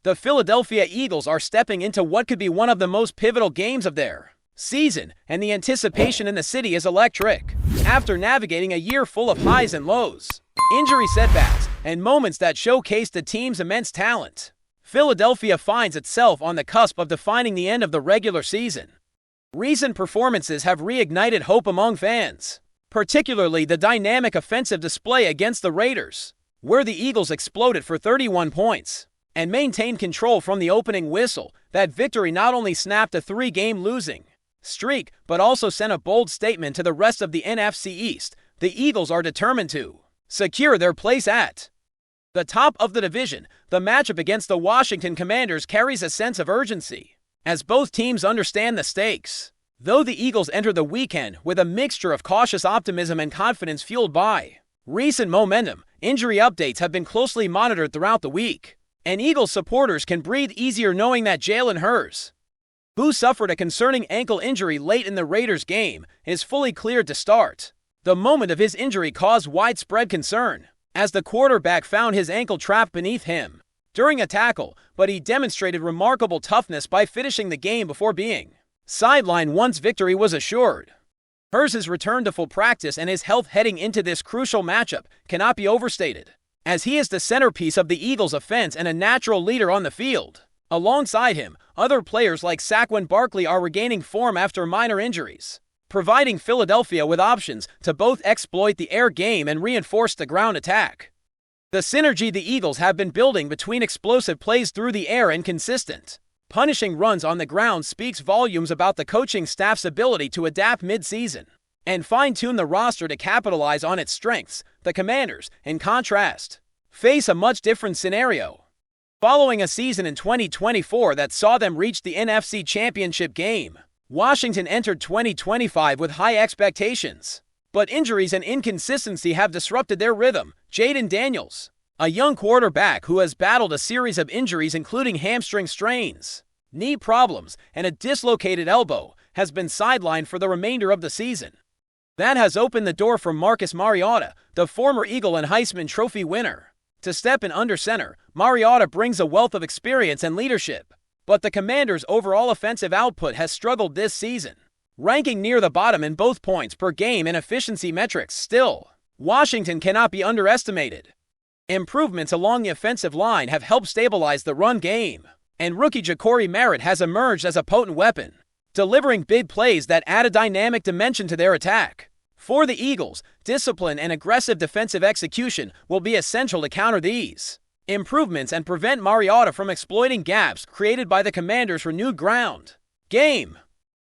The Philadelphia Eagles are stepping into what could be one of the most pivotal games of their season, and the anticipation in the city is electric. After navigating a year full of highs and lows, injury setbacks, and moments that showcased the team's immense talent, Philadelphia finds itself on the cusp of defining the end of the regular season. Recent performances have reignited hope among fans, particularly the dynamic offensive display against the Raiders, where the Eagles exploded for 31 points and maintained control from the opening whistle. That victory not only snapped a 3-game losing streak, but also sent a bold statement to the rest of the NFC East. The Eagles are determined to secure their place at the top of the division. The matchup against the Washington Commanders carries a sense of urgency, as both teams understand the stakes. Though the Eagles enter the weekend with a mixture of cautious optimism and confidence fueled by recent momentum, injury updates have been closely monitored throughout the week, and Eagles supporters can breathe easier knowing that Jalen Hurts, who suffered a concerning ankle injury late in the Raiders game, is fully cleared to start. The moment of his injury caused widespread concern, as the quarterback found his ankle trapped beneath him during a tackle, but he demonstrated remarkable toughness by finishing the game before being sidelined once victory was assured. Hurts' return to full practice and his health heading into this crucial matchup cannot be overstated, as he is the centerpiece of the Eagles' offense and a natural leader on the field. Alongside him, other players like Saquon Barkley are regaining form after minor injuries, providing Philadelphia with options to both exploit the air game and reinforce the ground attack. The synergy the Eagles have been building between explosive plays through the air and consistent, punishing runs on the ground speaks volumes about the coaching staff's ability to adapt mid-season and fine-tune the roster to capitalize on its strengths. The Commanders, in contrast, face a much different scenario. Following a season in 2024 that saw them reach the NFC Championship game, Washington entered 2025 with high expectations, but injuries and inconsistency have disrupted their rhythm. Jayden Daniels, a young quarterback who has battled a series of injuries including hamstring strains, knee problems, and a dislocated elbow, has been sidelined for the remainder of the season. That has opened the door for Marcus Mariota, the former Eagle and Heisman Trophy winner, to step in under center. Mariota brings a wealth of experience and leadership, but the Commanders' overall offensive output has struggled this season, ranking near the bottom in both points per game and efficiency metrics. Still, Washington cannot be underestimated. Improvements along the offensive line have helped stabilize the run game, and rookie Ja'Cory Merritt has emerged as a potent weapon, delivering big plays that add a dynamic dimension to their attack. For the Eagles, discipline and aggressive defensive execution will be essential to counter these improvements and prevent Mariota from exploiting gaps created by the Commanders' renewed ground game.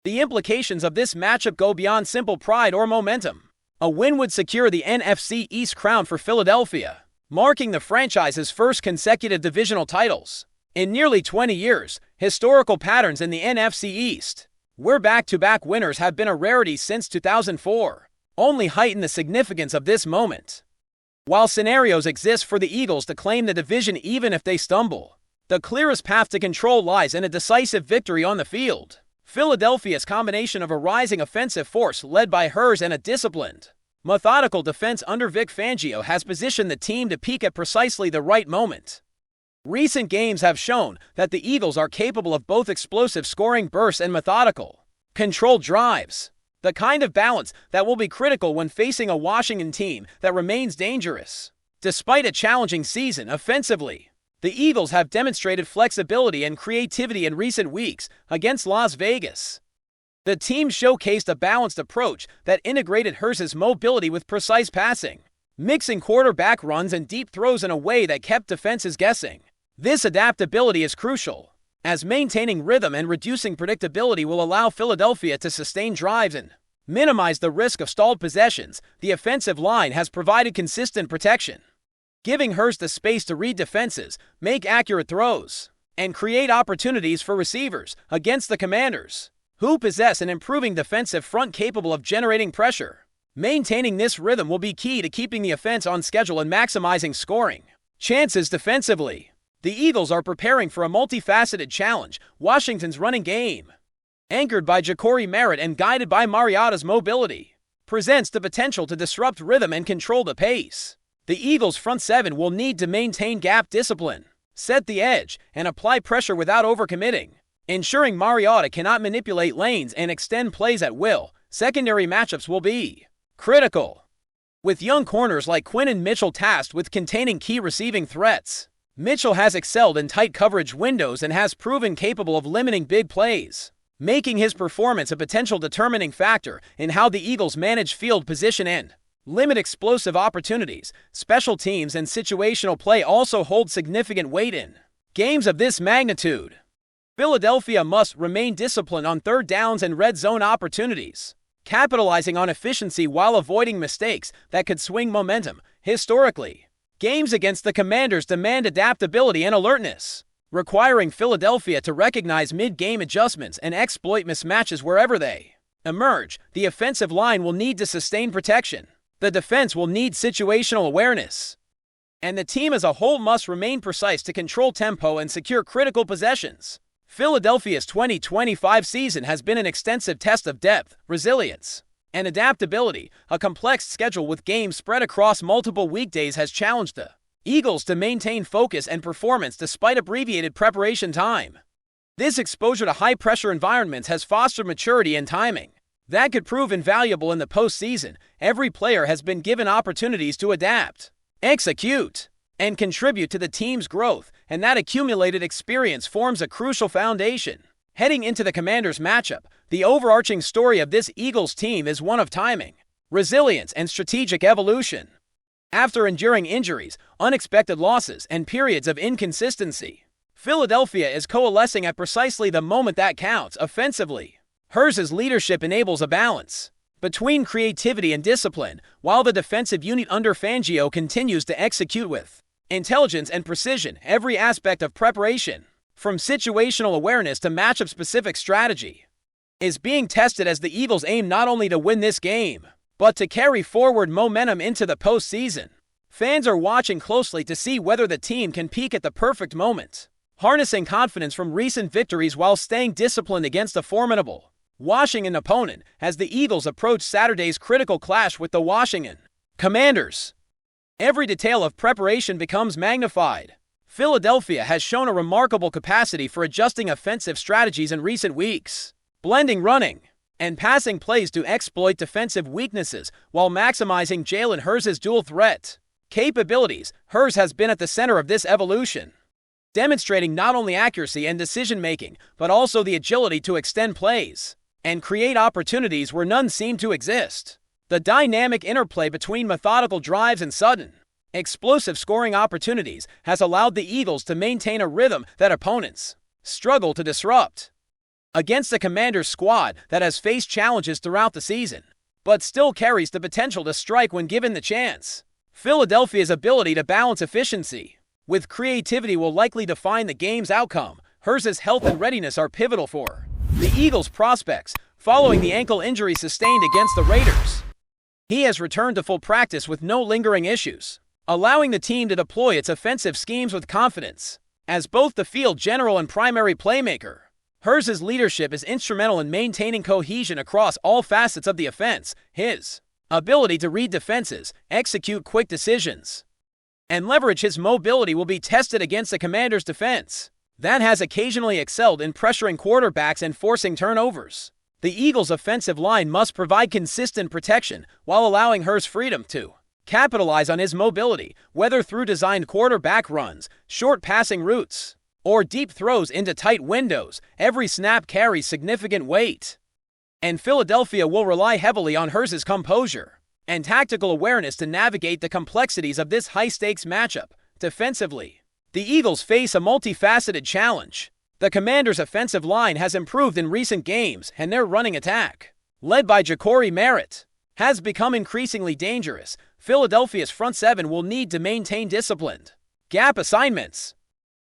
The implications of this matchup go beyond simple pride or momentum. A win would secure the NFC East crown for Philadelphia, marking the franchise's first consecutive divisional titles in nearly 20 years. Historical patterns in the NFC East, where back-to-back winners have been a rarity since 2004, only heighten the significance of this moment. While scenarios exist for the Eagles to claim the division even if they stumble, the clearest path to control lies in a decisive victory on the field. Philadelphia's combination of a rising offensive force led by Hurts and a disciplined, methodical defense under Vic Fangio has positioned the team to peak at precisely the right moment. Recent games have shown that the Eagles are capable of both explosive scoring bursts and methodical, controlled drives, the kind of balance that will be critical when facing a Washington team that remains dangerous. Despite a challenging season offensively, the Eagles have demonstrated flexibility and creativity in recent weeks against Las Vegas. The team showcased a balanced approach that integrated Hurts' mobility with precise passing, mixing quarterback runs and deep throws in a way that kept defenses guessing. This adaptability is crucial, as maintaining rhythm and reducing predictability will allow Philadelphia to sustain drives and minimize the risk of stalled possessions. The offensive line has provided consistent protection, giving Hurts the space to read defenses, make accurate throws, and create opportunities for receivers against the Commanders, who possess an improving defensive front capable of generating pressure. Maintaining this rhythm will be key to keeping the offense on schedule and maximizing scoring chances defensively. The Eagles are preparing for a multifaceted challenge. Washington's running game, anchored by Ja'Cory Merritt and guided by Mariota's mobility, presents the potential to disrupt rhythm and control the pace. The Eagles' front seven will need to maintain gap discipline, set the edge, and apply pressure without overcommitting. Ensuring Mariota cannot manipulate lanes and extend plays at will, secondary matchups will be critical. With young corners like Quinn Mitchell tasked with containing key receiving threats, Mitchell has excelled in tight coverage windows and has proven capable of limiting big plays, making his performance a potential determining factor in how the Eagles manage field position and limit explosive opportunities. Special teams and situational play also hold significant weight in games of this magnitude. Philadelphia must remain disciplined on third downs and red zone opportunities, capitalizing on efficiency while avoiding mistakes that could swing momentum. Historically, games against the Commanders demand adaptability and alertness, requiring Philadelphia to recognize mid-game adjustments and exploit mismatches wherever they emerge. The offensive line will need to sustain protection, the defense will need situational awareness, and the team as a whole must remain precise to control tempo and secure critical possessions. Philadelphia's 2025 season has been an extensive test of depth, resilience, and adaptability. A complex schedule with games spread across multiple weekdays has challenged the Eagles to maintain focus and performance despite abbreviated preparation time. This exposure to high-pressure environments has fostered maturity and timing that could prove invaluable in the postseason. Every player has been given opportunities to adapt, execute, and contribute to the team's growth, and that accumulated experience forms a crucial foundation. Heading into the Commanders matchup, the overarching story of this Eagles team is one of timing, resilience, and strategic evolution. After enduring injuries, unexpected losses, and periods of inconsistency, Philadelphia is coalescing at precisely the moment that counts. Offensively, Hurts' leadership enables a balance between creativity and discipline, while the defensive unit under Fangio continues to execute with intelligence and precision. Every aspect of preparation, from situational awareness to matchup-specific strategy, is being tested as the Eagles aim not only to win this game, but to carry forward momentum into the postseason. Fans are watching closely to see whether the team can peak at the perfect moment, harnessing confidence from recent victories while staying disciplined against a formidable Washington opponent as the Eagles approach Saturday's critical clash with the Washington Commanders. Every detail of preparation becomes magnified. Philadelphia has shown a remarkable capacity for adjusting offensive strategies in recent weeks, blending running and passing plays to exploit defensive weaknesses while maximizing Jalen Hurts' dual threat capabilities. Hurts has been at the center of this evolution, demonstrating not only accuracy and decision-making, but also the agility to extend plays and create opportunities where none seem to exist. The dynamic interplay between methodical drives and sudden, explosive scoring opportunities has allowed the Eagles to maintain a rhythm that opponents struggle to disrupt. Against a Commanders squad that has faced challenges throughout the season, but still carries the potential to strike when given the chance, Philadelphia's ability to balance efficiency with creativity will likely define the game's outcome. Hurts' health and readiness are pivotal for the Eagles' prospects following the ankle injury sustained against the Raiders. He has returned to full practice with no lingering issues, allowing the team to deploy its offensive schemes with confidence. As both the field general and primary playmaker, Hurts' leadership is instrumental in maintaining cohesion across all facets of the offense. His ability to read defenses, execute quick decisions, and leverage his mobility will be tested against the Commanders' defense that has occasionally excelled in pressuring quarterbacks and forcing turnovers. The Eagles' offensive line must provide consistent protection while allowing Hurts freedom to capitalize on his mobility, whether through designed quarterback runs, short passing routes, or deep throws into tight windows. Every snap carries significant weight, and Philadelphia will rely heavily on Hurts' composure and tactical awareness to navigate the complexities of this high-stakes matchup. Defensively, the Eagles face a multifaceted challenge. The Commanders' offensive line has improved in recent games, and their running attack, led by Ja'Cory Merritt, has become increasingly dangerous. Philadelphia's front seven will need to maintain disciplined gap assignments,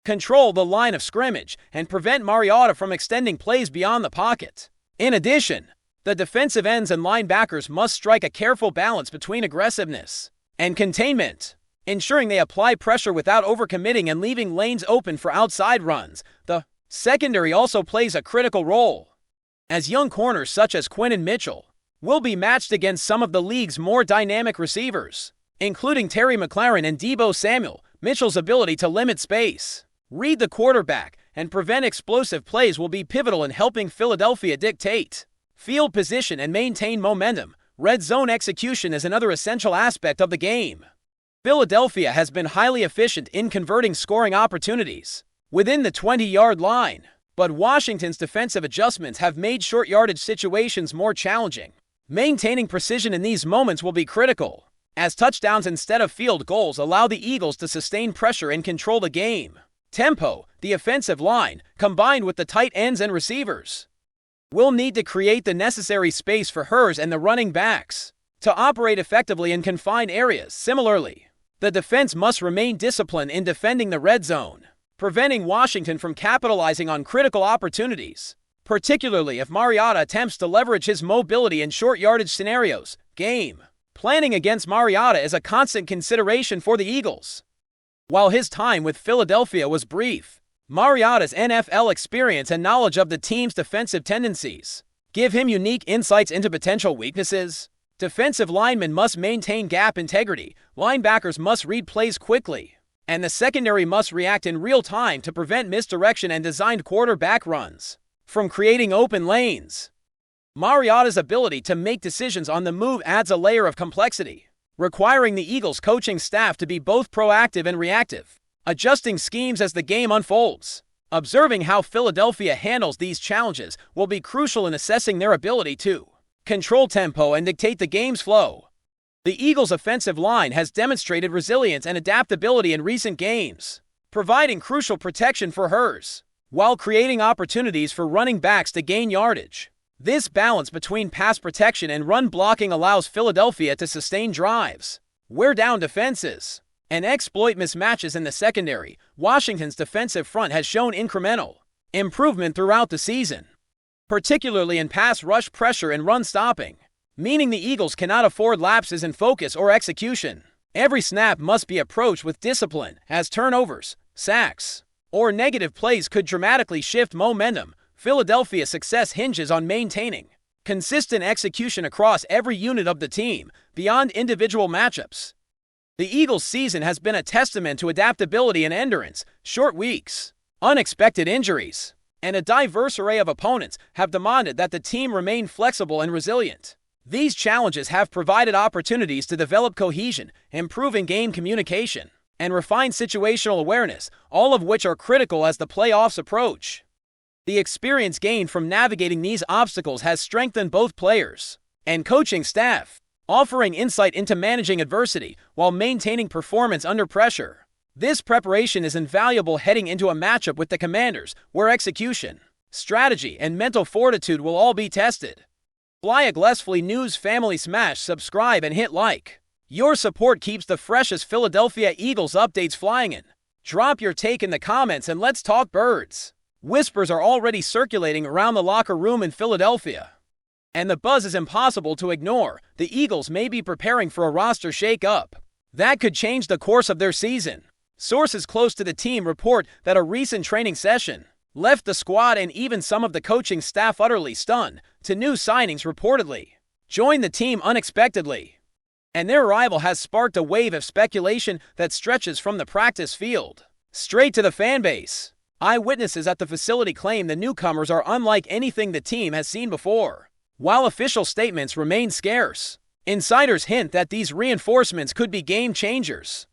control the line of scrimmage, and prevent Mariota from extending plays beyond the pocket. In addition, the defensive ends and linebackers must strike a careful balance between aggressiveness and containment, ensuring they apply pressure without overcommitting and leaving lanes open for outside runs. The secondary also plays a critical role, as young corners such as Quinn Mitchell will be matched against some of the league's more dynamic receivers, including Terry McLaurin and Deebo Samuel. Mitchell's ability to limit space Read the quarterback and prevent explosive plays will be pivotal in helping Philadelphia dictate field position and maintain momentum. Red zone execution is another essential aspect of the game. Philadelphia has been highly efficient in converting scoring opportunities within the 20-yard line, but Washington's defensive adjustments have made short yardage situations more challenging. Maintaining precision in these moments will be critical, as touchdowns instead of field goals allow the Eagles to sustain pressure and control the game. Tempo, the offensive line, combined with the tight ends and receivers, will need to create the necessary space for Hurts and the running backs to operate effectively in confined areas. Similarly, the defense must remain disciplined in defending the red zone, preventing Washington from capitalizing on critical opportunities, particularly if Mariota attempts to leverage his mobility in short yardage scenarios. Game planning against Mariota is a constant consideration for the Eagles. While his time with Philadelphia was brief, Mariota's NFL experience and knowledge of the team's defensive tendencies give him unique insights into potential weaknesses. Defensive linemen must maintain gap integrity, linebackers must read plays quickly, and the secondary must react in real time to prevent misdirection and designed quarterback runs from creating open lanes. Mariota's ability to make decisions on the move adds a layer of complexity, requiring the Eagles' coaching staff to be both proactive and reactive, adjusting schemes as the game unfolds. Observing how Philadelphia handles these challenges will be crucial in assessing their ability to control tempo and dictate the game's flow. The Eagles' offensive line has demonstrated resilience and adaptability in recent games, providing crucial protection for Hurts, while creating opportunities for running backs to gain yardage. This balance between pass protection and run blocking allows Philadelphia to sustain drives, wear down defenses, and exploit mismatches in the secondary. Washington's defensive front has shown incremental improvement throughout the season, particularly in pass rush pressure and run stopping, meaning the Eagles cannot afford lapses in focus or execution. Every snap must be approached with discipline, as turnovers, sacks, or negative plays could dramatically shift momentum. Philadelphia's success hinges on maintaining consistent execution across every unit of the team, beyond individual matchups. The Eagles' season has been a testament to adaptability and endurance. Short weeks, unexpected injuries, and a diverse array of opponents have demanded that the team remain flexible and resilient. These challenges have provided opportunities to develop cohesion, improve in-game communication, and refine situational awareness, all of which are critical as the playoffs approach. The experience gained from navigating these obstacles has strengthened both players and coaching staff, offering insight into managing adversity while maintaining performance under pressure. This preparation is invaluable heading into a matchup with the Commanders, where execution, strategy, and mental fortitude will all be tested. FlyEaglesFly News family, smash subscribe and hit like. Your support keeps the freshest Philadelphia Eagles updates flying in. Drop your take in the comments and let's talk birds. Whispers are already circulating around the locker room in Philadelphia, and the buzz is impossible to ignore. The Eagles may be preparing for a roster shake-up that could change the course of their season. Sources close to the team report that a recent training session left the squad and even some of the coaching staff utterly stunned. Two new signings reportedly joined the team unexpectedly, and their arrival has sparked a wave of speculation that stretches from the practice field straight to the fan base. Eyewitnesses at the facility claim the newcomers are unlike anything the team has seen before. While official statements remain scarce, insiders hint that these reinforcements could be game changers,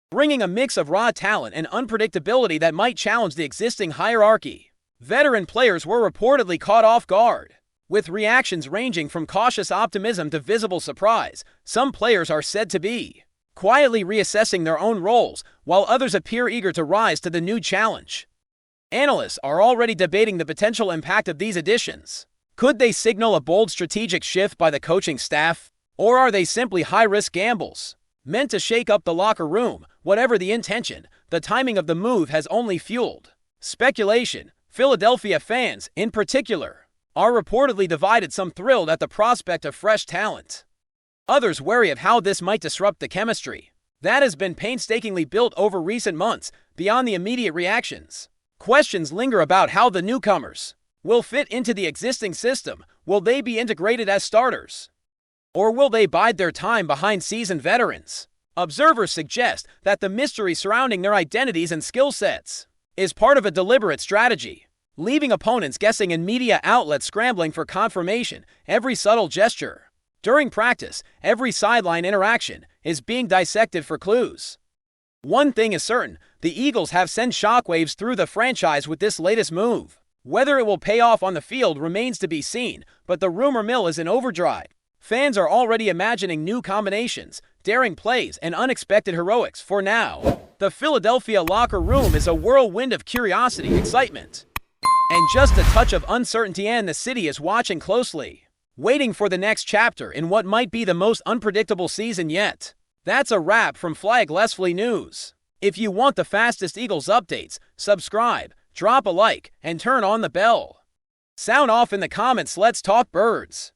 bringing a mix of raw talent and unpredictability that might challenge the existing hierarchy. Veteran players were reportedly caught off guard, with reactions ranging from cautious optimism to visible surprise. Some players are said to be quietly reassessing their own roles, while others appear eager to rise to the new challenge. Analysts are already debating the potential impact of these additions. Could they signal a bold strategic shift by the coaching staff, or are they simply high-risk gambles meant to shake up the locker room? Whatever the intention, the timing of the move has only fueled speculation. Philadelphia fans, in particular, are reportedly divided, some thrilled at the prospect of fresh talent, others wary of how this might disrupt the chemistry that has been painstakingly built over recent months. Beyond the immediate reactions, questions linger about how the newcomers will fit into the existing system. Will they be integrated as starters, or will they bide their time behind seasoned veterans? Observers suggest that the mystery surrounding their identities and skill sets is part of a deliberate strategy, leaving opponents guessing and media outlets scrambling for confirmation every subtle gesture. During practice, every sideline interaction is being dissected for clues. One thing is certain, the Eagles have sent shockwaves through the franchise with this latest move. Whether it will pay off on the field remains to be seen, but the rumor mill is in overdrive. Fans are already imagining new combinations, daring plays, and unexpected heroics. For now, the Philadelphia locker room is a whirlwind of curiosity, excitement, and just a touch of uncertainty, and the city is watching closely, waiting for the next chapter in what might be the most unpredictable season yet. That's a wrap from FlyEaglesFly News. If you want the fastest Eagles updates, subscribe, drop a like, and turn on the bell. Sound off in the comments. Let's talk birds.